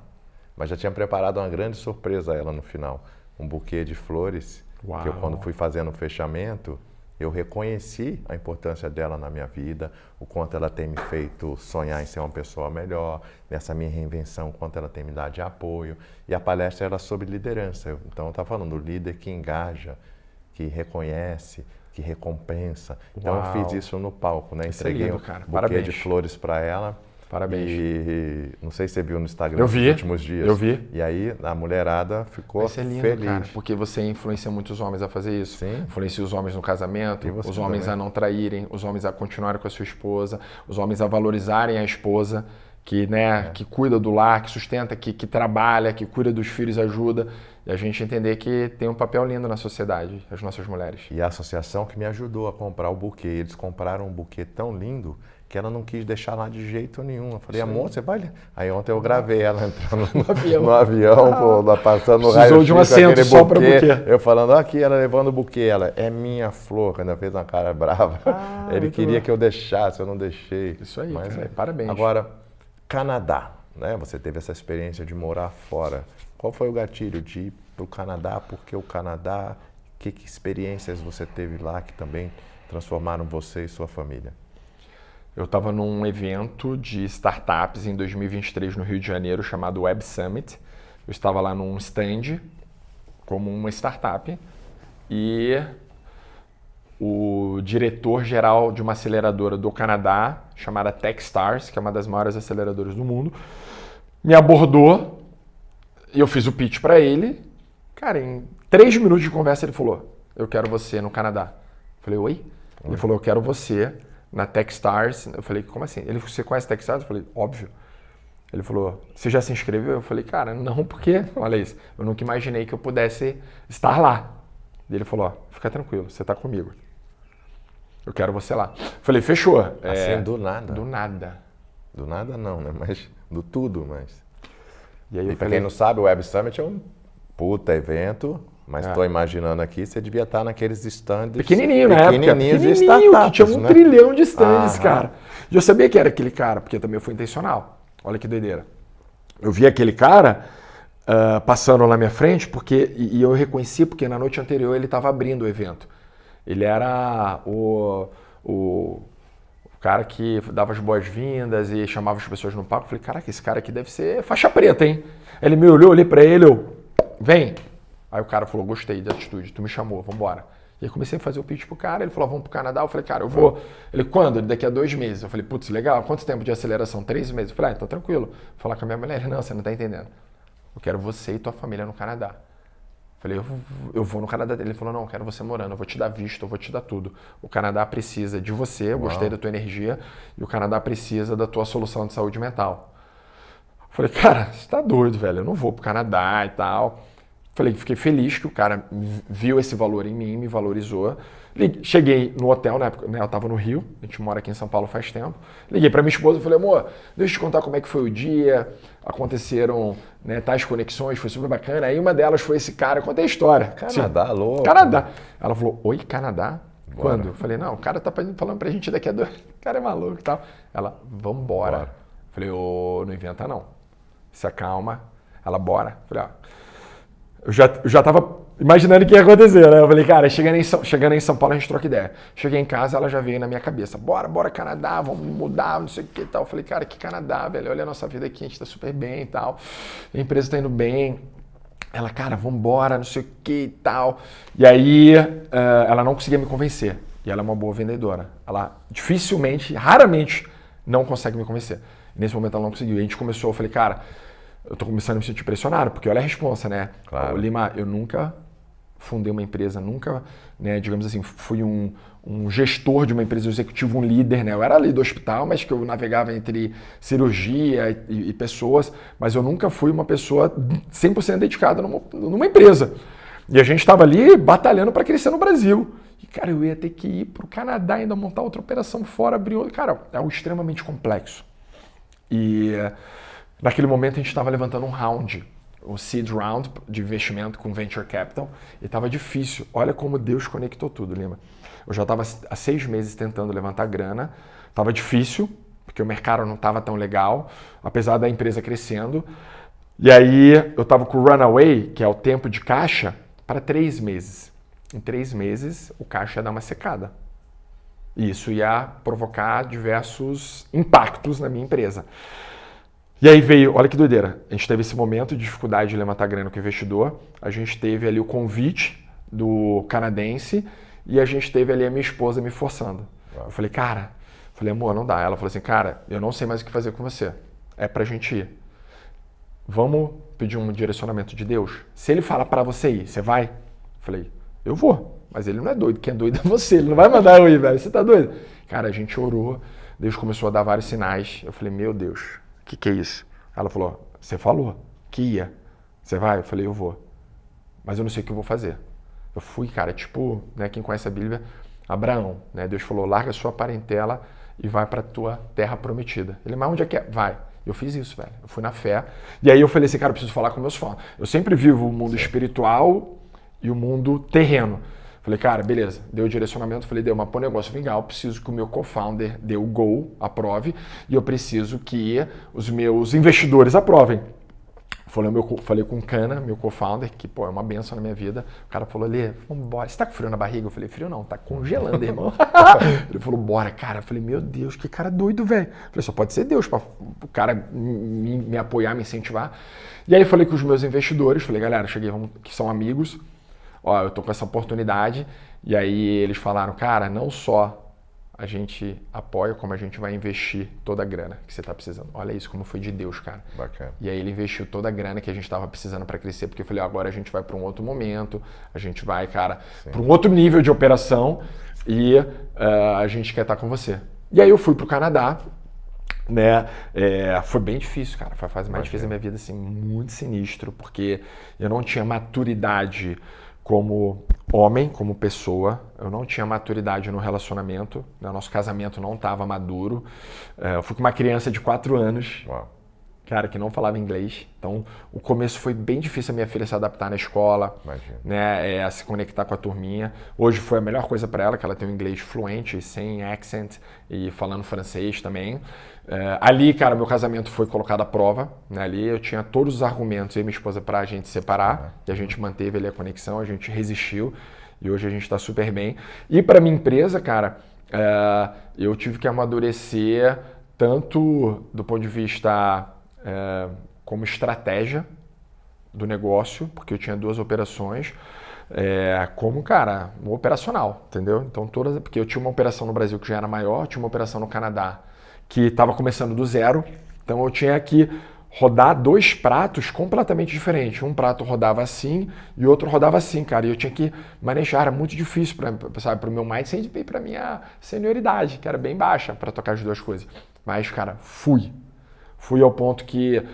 Mas já tinha preparado uma grande surpresa a ela no final. Um buquê de flores,
Uau.
que eu, quando fui fazendo o fechamento, eu reconheci a importância dela na minha vida, o quanto ela tem me feito sonhar em ser uma pessoa melhor, nessa minha reinvenção, o quanto ela tem me dado de apoio. E a palestra era sobre liderança. Então eu estava falando do líder que engaja, que reconhece, que recompensa. Então
Uau.
eu fiz isso no palco, né?
Isso é
Entreguei
lindo,
um
cara.
buquê
Parabéns.
de flores para ela.
Parabéns.
E não sei se você viu no Instagram
Eu
nos
vi,
últimos dias.
eu vi.
E aí a mulherada ficou
Isso é lindo,
feliz.
cara, porque você influencia muitos homens a fazer isso.
Sim.
Influencia os homens no casamento,
E você
os homens
também.
a não traírem, os homens a continuarem com a sua esposa, os homens a valorizarem a esposa, que, né, que cuida do lar, que sustenta, que trabalha, que cuida dos filhos, ajuda. E a gente entender que tem um papel lindo na sociedade, as nossas mulheres.
E a associação que me ajudou a comprar o buquê. Eles compraram um buquê tão lindo que ela não quis deixar lá de jeito nenhum. Eu falei, amor, você vai... Aí ontem eu gravei ela entrando no avião, passando no raio-x.
Precisou de um assento
aquele
só para buquê.
Eu falando, aqui, ela levando o buquê. Ela, é minha flor. Quando ela fez uma cara brava. Ele queria que eu deixasse, eu não deixei.
Isso aí,
Mas,
cara, parabéns.
Agora, Canadá, né? Você teve essa experiência de morar fora. Qual foi o gatilho de ir para o Canadá? Por que o Canadá? Que experiências você teve lá que também transformaram você e sua família?
Eu estava num evento de startups em 2023 no Rio de Janeiro chamado Web Summit. Eu estava lá num stand como uma startup e o diretor-geral de uma aceleradora do Canadá, chamada Techstars, que é uma das maiores aceleradoras do mundo, me abordou e eu fiz o pitch para ele. Cara, em 3 minutos de conversa ele falou, eu quero você no Canadá. Eu falei, oi? Ele falou, eu quero você na Techstars. Eu falei, como assim? Ele, você conhece Techstars? Eu falei, óbvio. Ele falou, você já se inscreveu? Eu falei, cara, não, porque, olha isso, eu nunca imaginei que eu pudesse estar lá. Ele falou, ó, fica tranquilo, você está comigo. Eu quero você lá. Eu falei, fechou.
Assim, do nada?
Do nada.
Do nada não, né? Mas do tudo, mas...
E aí eu
E pra
falei,
quem não sabe, o Web Summit é um puta evento, mas estou imaginando aqui, você devia estar naqueles stands
pequenininho na época,
pequenininhos de
pequenininho,
startups,
que tinha um
né?
trilhão de stands, cara. E eu sabia que era aquele cara, porque também foi intencional. Olha que doideira. Eu vi aquele cara passando na minha frente, e eu reconheci porque na noite anterior ele estava abrindo o evento. Ele era o cara que dava as boas-vindas e chamava as pessoas no palco. Eu falei, caraca, esse cara aqui deve ser faixa preta, hein? Ele me olhou, olhei pra ele, vem. Aí o cara falou, gostei da atitude, tu me chamou, vambora. E aí comecei a fazer o pitch pro cara, ele falou, vamos pro Canadá? Eu falei, cara, eu vou. Ele, quando? Ele, daqui a 2 meses. Eu falei, putz, legal, quanto tempo de aceleração? 3 meses. Eu falei, então tranquilo. Vou falar com a minha mulher. Ele, não, você não tá entendendo. Eu quero você e tua família no Canadá. Eu falei, eu vou no Canadá. Ele falou, não, eu quero você morando, eu vou te dar visto, eu vou te dar tudo. O Canadá precisa de você, eu gostei da tua energia, e o Canadá precisa da tua solução de saúde mental. Eu falei, cara, você tá doido, velho, eu não vou pro Canadá e tal. Falei, fiquei feliz que o cara viu esse valor em mim, me valorizou. Cheguei no hotel, na época, né, eu estava no Rio, a gente mora aqui em São Paulo faz tempo. Liguei para minha esposa e falei, amor, deixa eu te contar como é que foi o dia, aconteceram, né, tais conexões, foi super bacana. Aí uma delas foi esse cara, eu contei a história.
Canadá,
assim,
louco.
Canadá. Ela falou, oi, Canadá?
Bora.
Quando? Eu falei, não, o cara tá falando pra gente daqui a 2... O cara é maluco e tal. Ela, vambora.
Bora.
Falei, não inventa não. Se acalma. Ela, bora. Falei, ó. Eu já tava imaginando o que ia acontecer, né? Eu falei, cara, chegando em São Paulo a gente troca ideia. Cheguei em casa, ela já veio na minha cabeça. Bora Canadá, vamos mudar, não sei o que e tal. Eu falei, cara, que Canadá, velho? Olha a nossa vida aqui, a gente tá super bem e tal. A empresa tá indo bem. Ela, cara, vambora, não sei o que e tal. E aí, ela não conseguia me convencer. E ela é uma boa vendedora. Ela dificilmente, raramente, não consegue me convencer. Nesse momento ela não conseguiu. E a gente começou, eu falei, cara, eu tô começando a me sentir pressionado, porque olha a responsa, né?
Claro.
Lima, eu nunca fundei uma empresa, nunca, né, digamos assim, fui um gestor de uma empresa executiva, um líder, né? Eu era ali do hospital, mas que eu navegava entre cirurgia e pessoas, mas eu nunca fui uma pessoa 100% dedicada numa empresa. E a gente estava ali batalhando para crescer no Brasil. E, cara, eu ia ter que ir para o Canadá ainda montar outra operação fora, abrir outra. Cara, é algo extremamente complexo. E naquele momento a gente estava levantando um round, o seed round de investimento com venture capital, e estava difícil. Olha como Deus conectou tudo, Lima. Eu já estava há 6 meses tentando levantar grana, estava difícil, porque o mercado não estava tão legal, apesar da empresa crescendo. E aí eu estava com o runaway, que é o tempo de caixa, para 3 meses. Em 3 meses o caixa ia dar uma secada. E isso ia provocar diversos impactos na minha empresa. E aí veio, olha que doideira, a gente teve esse momento de dificuldade de levantar grana com o investidor, a gente teve ali o convite do canadense e a gente teve ali a minha esposa me forçando. Eu falei, cara, amor, não dá. Ela falou assim, cara, eu não sei mais o que fazer com você. É pra gente ir. Vamos pedir um direcionamento de Deus? Se ele falar pra você ir, você vai? Eu falei, eu vou. Mas ele não é doido, quem é doido é você. Ele não vai mandar eu ir, velho. Você tá doido? Cara, a gente orou. Deus começou a dar vários sinais. Eu falei, meu Deus, o que é isso? Ela falou, você falou que ia. Você vai? Eu falei, eu vou. Mas eu não sei o que eu vou fazer. Eu fui, cara, tipo, né, quem conhece a Bíblia, Abraão, né? Deus falou, larga a sua parentela e vai pra tua terra prometida. Ele, mas onde é que é? Vai. Eu fiz isso, velho. Eu fui na fé. E aí eu falei assim, cara, eu preciso falar com meus fãs. Eu sempre vivo o mundo espiritual e o mundo terreno. Falei, cara, beleza. Deu o direcionamento. Falei, deu, mas pro negócio vingar, eu preciso que o meu co-founder dê o go, aprove, e eu preciso que os meus investidores aprovem. Falei com o Cana, meu co-founder, que pô, é uma benção na minha vida. O cara falou, Lê, vamos embora. Você tá com frio na barriga? Eu falei, frio não, tá congelando, irmão. Ele falou, bora, cara. Eu falei, meu Deus, que cara doido, velho. Falei, só pode ser Deus para o cara me apoiar, me incentivar. E aí falei com os meus investidores, falei, galera, cheguei, que são amigos, ó, eu tô com essa oportunidade. E aí eles falaram, cara, não só a gente apoia, como a gente vai investir toda a grana que você está precisando. Olha isso, como foi de Deus, cara.
Bacana.
E aí ele investiu toda a grana que a gente estava precisando para crescer, porque eu falei, agora a gente vai para um outro momento, a gente vai, cara, para um outro nível de operação e a gente quer estar com você. E aí eu fui para o Canadá, né? Foi bem difícil, cara. Foi a fase mais difícil da minha vida, assim, muito sinistro, porque eu não tinha maturidade como homem, como pessoa, eu não tinha maturidade no relacionamento, né? Nosso casamento não estava maduro. Eu fui com uma criança de 4 anos, cara, que não falava inglês. Então, o começo foi bem difícil a minha filha se adaptar na escola, né? A se conectar com a turminha. Hoje foi a melhor coisa para ela, que ela tem um inglês fluente, sem accent e falando francês também. Ali, cara, meu casamento foi colocado à prova, né? Ali eu tinha todos os argumentos, eu e minha esposa, pra gente separar, e a gente manteve ali a conexão, a gente resistiu, e hoje a gente tá super bem. E pra minha empresa, cara, eu tive que amadurecer tanto do ponto de vista como estratégia do negócio, porque eu tinha 2 operações, como, cara, um operacional, entendeu? Então, porque eu tinha uma operação no Brasil que já era maior, tinha uma operação no Canadá que estava começando do zero, então eu tinha que rodar 2 pratos completamente diferentes. Um prato rodava assim e o outro rodava assim, cara, e eu tinha que manejar, era muito difícil para o meu mindset e para a minha senioridade, que era bem baixa para tocar as 2 coisas. Mas, cara, fui ao ponto que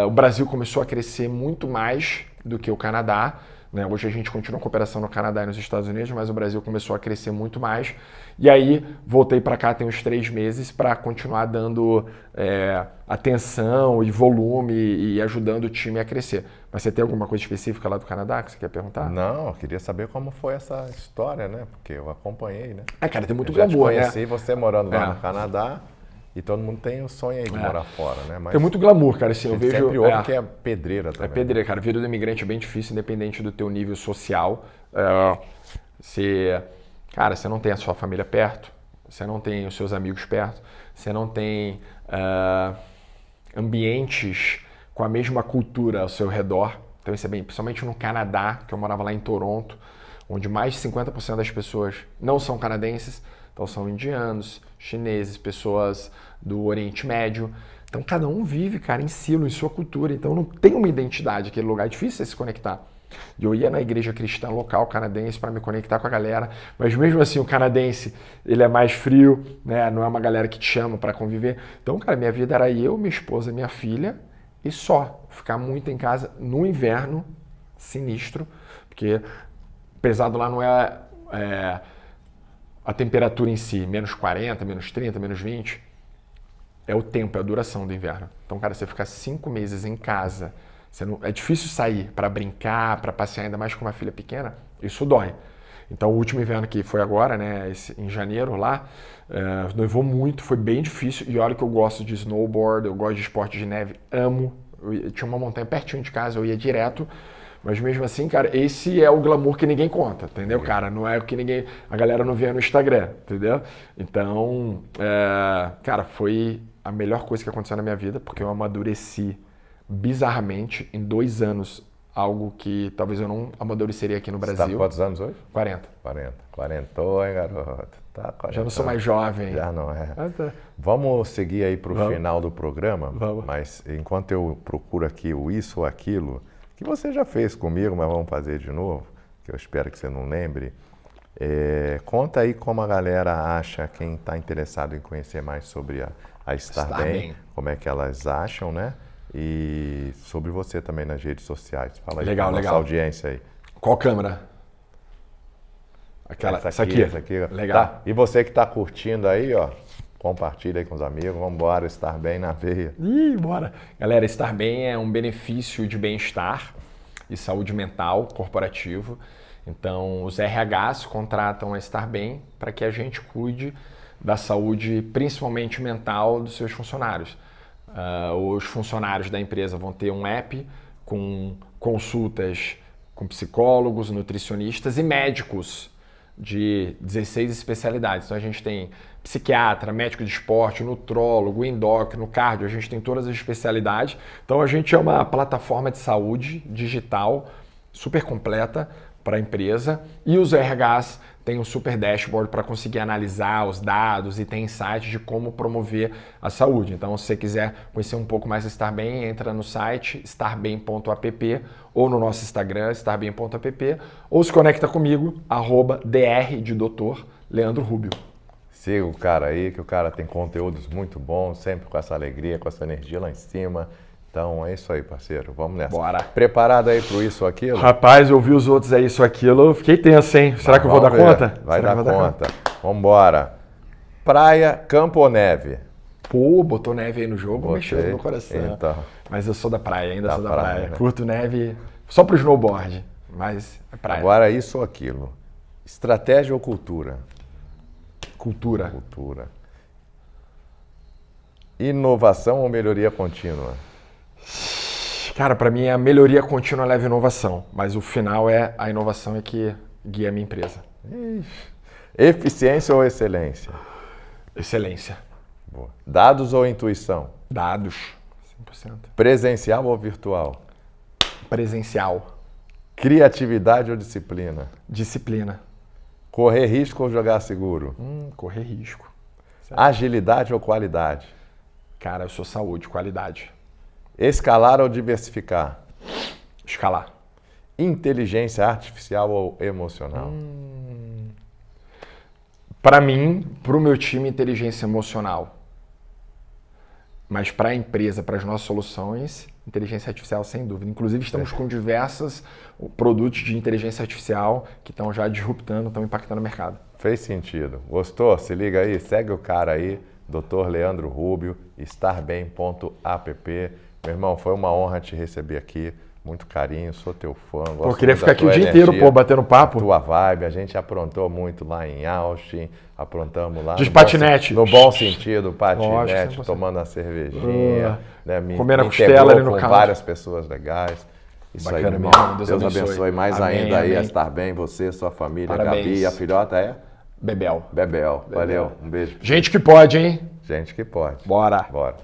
o Brasil começou a crescer muito mais do que o Canadá, né? Hoje a gente continua com operação no Canadá e nos Estados Unidos, mas o Brasil começou a crescer muito mais. E aí voltei para cá tem uns 3 meses para continuar dando atenção e volume e ajudando o time a crescer. Mas você tem alguma coisa específica lá do Canadá que você quer perguntar?
Não, eu queria saber como foi essa história, né? Porque eu acompanhei, né?
Cara, tem muito
eu já
glamour,
te conheci,
né?
você morando lá no Canadá. E todo mundo tem o sonho aí de morar fora, né? Mas
tem muito glamour, cara. Assim, eu vejo,
sempre ouve que é pedreira também.
É pedreira, cara. A vida do imigrante é bem difícil, independente do teu nível social. Cara, você não tem a sua família perto, você não tem os seus amigos perto, você não tem ambientes com a mesma cultura ao seu redor. Então isso é bem, principalmente no Canadá, que eu morava lá em Toronto, onde mais de 50% das pessoas não são canadenses, então são indianos, chineses, pessoas do Oriente Médio. Então cada um vive, cara, em silo, em sua cultura. Então não tem uma identidade aquele lugar, é difícil você se conectar. E eu ia na igreja cristã local canadense para me conectar com a galera, mas mesmo assim o canadense, ele é mais frio, né? Não é uma galera que te chama para conviver. Então, cara, minha vida era eu, minha esposa, minha filha e só. Ficar muito em casa no inverno, sinistro, porque pesado lá não é a temperatura em si, menos 40, menos 30, menos 20, é o tempo, é a duração do inverno. Então, cara, você ficar 5 meses em casa, é difícil sair para brincar, para passear, ainda mais com uma filha pequena, isso dói. Então, o último inverno que foi agora, né, em janeiro lá, nevou muito, foi bem difícil. E olha que eu gosto de snowboard, eu gosto de esporte de neve, amo. Eu tinha uma montanha pertinho de casa, eu ia direto. Mas mesmo assim, cara, esse é o glamour que ninguém conta, entendeu, cara? Não é o que a galera não vê no Instagram, entendeu? Então, cara, foi a melhor coisa que aconteceu na minha vida, porque eu amadureci bizarramente em 2 anos algo que talvez eu não amadureceria aqui no
Você
Brasil.
tá com quantos anos hoje?
40.
40. 40, hein, garoto? Tá 40.
Já não sou mais jovem.
Já não é.
Tá.
Vamos seguir aí para o final do programa.
Vamos.
Mas enquanto eu procuro aqui o isso ou aquilo, que você já fez comigo, mas vamos fazer de novo, que eu espero que você não lembre. Conta aí como a galera acha, quem está interessado em conhecer mais sobre a Estar Bem, como é que elas acham, né? E sobre você também nas redes sociais. Fala aí
Legal,
pra nossa audiência aí.
Qual câmera? Essa aqui. Legal.
Tá. E você que está curtindo aí, ó, compartilha aí com os amigos. Vamos embora, Estar Bem na veia.
Bora. Galera, Estar Bem é um benefício de bem-estar e saúde mental corporativo. Então, os RHs contratam a Estar Bem para que a gente cuide da saúde, principalmente mental, dos seus funcionários. Os funcionários da empresa vão ter um app com consultas com psicólogos, nutricionistas e médicos de 16 especialidades. Então, a gente tem psiquiatra, médico de esporte, nutrólogo, endócrino, cardio, a gente tem todas as especialidades. Então, a gente é uma plataforma de saúde digital super completa para a empresa, e os RHs têm um super dashboard para conseguir analisar os dados e ter insights de como promover a saúde. Então, se você quiser conhecer um pouco mais do Estar Bem, entra no site estarbem.app ou no nosso Instagram, estarbem.app, ou se conecta comigo, @dr de Dr. Leandro Rubio.
Siga o cara aí, que o cara tem conteúdos muito bons, sempre com essa alegria, com essa energia lá em cima. Então é isso aí, parceiro. Vamos nessa.
Bora.
Preparado aí pro isso ou aquilo?
Rapaz, eu vi os outros aí, isso, aquilo, eu fiquei tenso, hein? Será que eu vou dar conta?
Vai dar conta. Vambora. Praia, campo ou neve?
Pô, botou neve aí no jogo, mexeu no meu coração.
Então.
Mas eu sou da praia, ainda sou da praia.
Né?
Curto neve só pro snowboard, mas é praia.
Agora isso ou aquilo. Estratégia ou cultura?
Cultura.
Cultura. Inovação ou melhoria contínua?
Cara, para mim a melhoria contínua leva inovação, mas o final é a inovação é que guia a minha empresa.
Eficiência ou excelência?
Excelência.
Boa. Dados ou intuição?
Dados, 100%.
Presencial ou virtual?
Presencial.
Criatividade ou disciplina?
Disciplina.
Correr risco ou jogar seguro?
Correr risco.
Certo. Agilidade ou qualidade?
Cara, eu sou saúde, qualidade.
Escalar ou diversificar?
Escalar.
Inteligência artificial ou emocional?
Para mim, para o meu time, inteligência emocional. Mas para a empresa, para as nossas soluções, inteligência artificial sem dúvida. Inclusive, estamos com diversos produtos de inteligência artificial que estão já disruptando, estão impactando o mercado.
Fez sentido. Gostou? Se liga aí, segue o cara aí, Dr. Leandro Rubio, estarbem.app. Meu irmão, foi uma honra te receber aqui. Muito carinho, sou teu fã.
Pô, eu queria ficar aqui o dia inteiro, pô, batendo papo.
Tua vibe, a gente aprontou muito lá em Austin, aprontamos lá.
De patinete.
No bom sentido, patinete,
Lógico,
tomando uma cervejinha. Né,
comendo a costela ali no
com
canto.
várias pessoas legais. Isso
bacana,
aí, irmão.
Deus
abençoe mais
amém,
ainda aí,
amém.
a Estar Bem, você, sua família,
Parabéns.
Gabi, a filhota é?
Bebel.
Bebel. Valeu, um beijo.
Gente que pode, hein?
Gente que pode.
Bora.
Bora.